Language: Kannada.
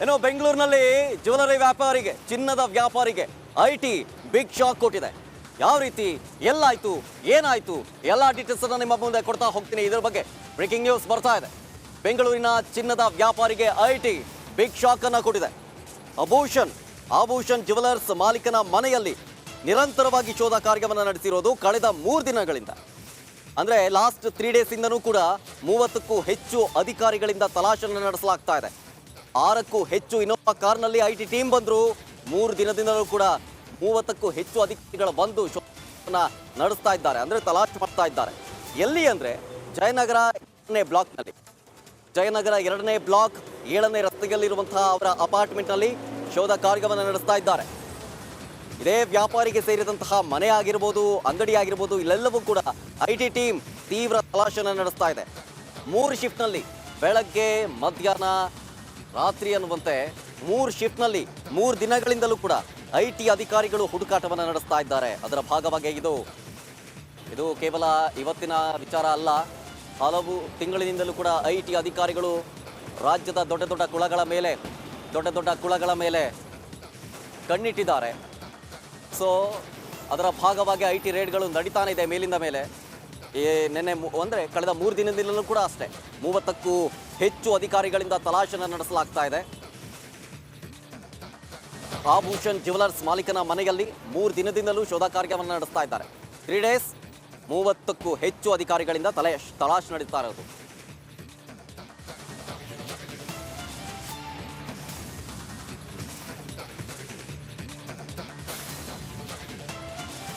ಏನೋ ಬೆಂಗಳೂರಿನಲ್ಲಿ ಜ್ಯುವೆಲರಿ ವ್ಯಾಪಾರಿಗೆ, ಚಿನ್ನದ ವ್ಯಾಪಾರಿಗೆ ಐಟಿ ಬಿಗ್ ಶಾಕ್ ಕೊಟ್ಟಿದೆ. ಯಾವ ರೀತಿ, ಎಲ್ಲಾಯ್ತು, ಏನಾಯ್ತು, ಎಲ್ಲ ಡೀಟೇಲ್ಸ್ ಅನ್ನು ನಿಮ್ಮ ಮುಂದೆ ಕೊಡ್ತಾ ಹೋಗ್ತೀನಿ. ಇದರ ಬಗ್ಗೆ ಬ್ರೇಕಿಂಗ್ ನ್ಯೂಸ್ ಬರ್ತಾ ಇದೆ. ಬೆಂಗಳೂರಿನ ಚಿನ್ನದ ವ್ಯಾಪಾರಿಗೆ ಐಟಿ ಬಿಗ್ ಶಾಕ್ ಅನ್ನು ಕೊಟ್ಟಿದೆ. ಆಭೂಷಣ್ ಜ್ಯುವೆಲರ್ಸ್ ಮಾಲೀಕನ ಮನೆಯಲ್ಲಿ ನಿರಂತರವಾಗಿ ಶೋಧ ಕಾರ್ಯವನ್ನು ನಡೆಸಿರೋದು ಕಳೆದ 3 ದಿನಗಳಿಂದ. ಅಂದರೆ ಲಾಸ್ಟ್ 3 ಡೇಸಿಂದನೂ ಕೂಡ 30ಕ್ಕೂ ಹೆಚ್ಚು ಅಧಿಕಾರಿಗಳಿಂದ ತಲಾಶನ್ನು ನಡೆಸಲಾಗ್ತಾ ಇದೆ. 6ಕ್ಕೂ ಹೆಚ್ಚು ಇನ್ನೋವಾ ಕಾರ್ನಲ್ಲಿ ಐಟಿ ಟೀಮ್ ಬಂದರು. 3 ದಿನದಿಂದಲೂ ಕೂಡ 30ಕ್ಕೂ ಹೆಚ್ಚು ಅಧಿಕಾರಿಗಳು ಬಂದು ಶೋಧನ ನಡೆಸ್ತಾ ಇದ್ದಾರೆ, ಅಂದರೆ ತಲಾಶ್ ಮಾಡ್ತಾ ಇದ್ದಾರೆ. ಎಲ್ಲಿ ಅಂದರೆ ಜಯನಗರ 2ನೇ ಬ್ಲಾಕ್ನಲ್ಲಿ, ಜಯನಗರ 2ನೇ ಬ್ಲಾಕ್ 7ನೇ ರಸ್ತೆಯಲ್ಲಿರುವಂತಹ ಅವರ ಅಪಾರ್ಟ್ಮೆಂಟ್ನಲ್ಲಿ ಶೋಧ ಕಾರ್ಯವನ್ನು ನಡೆಸ್ತಾ ಇದ್ದಾರೆ. ಇದೇ ವ್ಯಾಪಾರಿಗೆ ಸೇರಿದಂತಹ ಮನೆ ಆಗಿರ್ಬೋದು, ಅಂಗಡಿ ಆಗಿರ್ಬೋದು, ಇಲ್ಲೆಲ್ಲವೂ ಕೂಡ ಐಟಿ ಟೀಮ್ ತೀವ್ರ ತಲಾಶನ ನಡೆಸ್ತಾ ಇದೆ. 3 ಶಿಫ್ಟ್ನಲ್ಲಿ, ಬೆಳಗ್ಗೆ, ಮಧ್ಯಾಹ್ನ, ರಾತ್ರಿ ಅನ್ನುವಂತೆ 3 ಶಿಫ್ಟ್ನಲ್ಲಿ 3 ದಿನಗಳಿಂದಲೂ ಕೂಡ ಐಟಿ ಅಧಿಕಾರಿಗಳು ಹುಡುಕಾಟವನ್ನು ನಡೆಸ್ತಾ ಇದ್ದಾರೆ. ಅದರ ಭಾಗವಾಗಿ ಇದು ಕೇವಲ ಇವತ್ತಿನ ವಿಚಾರ ಅಲ್ಲ. ಹಲವು ತಿಂಗಳಿನಿಂದಲೂ ಕೂಡ ಐಟಿ ಅಧಿಕಾರಿಗಳು ರಾಜ್ಯದ ದೊಡ್ಡ ದೊಡ್ಡ ಕುಳಗಳ ಮೇಲೆ ಕಣ್ಣಿಟ್ಟಿದ್ದಾರೆ. ಸೊ ಅದರ ಭಾಗವಾಗಿ ಐಟಿ ರೇಡ್ಗಳು ನಡೀತಾನೆ ಇದೆ ಮೇಲಿಂದ ಮೇಲೆ. ನೆನ್ನೆ ಅಂದರೆ ಕಳೆದ 3 ದಿನದಿಂದಲೂ ಕೂಡ ಅಷ್ಟೇ 30ಕ್ಕೂ ಹೆಚ್ಚು ಅಧಿಕಾರಿಗಳಿಂದ ತಲಾಶನ ನಡೆಸಲಾಗ್ತಾ ಇದೆ. ಆಭೂಷಣ್ ಜ್ಯುವೆಲರ್ಸ್ ಮಾಲೀಕನ ಮನೆಯಲ್ಲಿ 3 ದಿನದಿಂದಲೂ ಶೋಧ ಕಾರ್ಯವನ್ನು ನಡೆಸ್ತಾ ಇದ್ದಾರೆ. 3 ಡೇಸ್ 30ಕ್ಕೂ ಹೆಚ್ಚು ಅಧಿಕಾರಿಗಳಿಂದ ತಲಾಶ್ ನಡೀತಾ ಇರೋದು.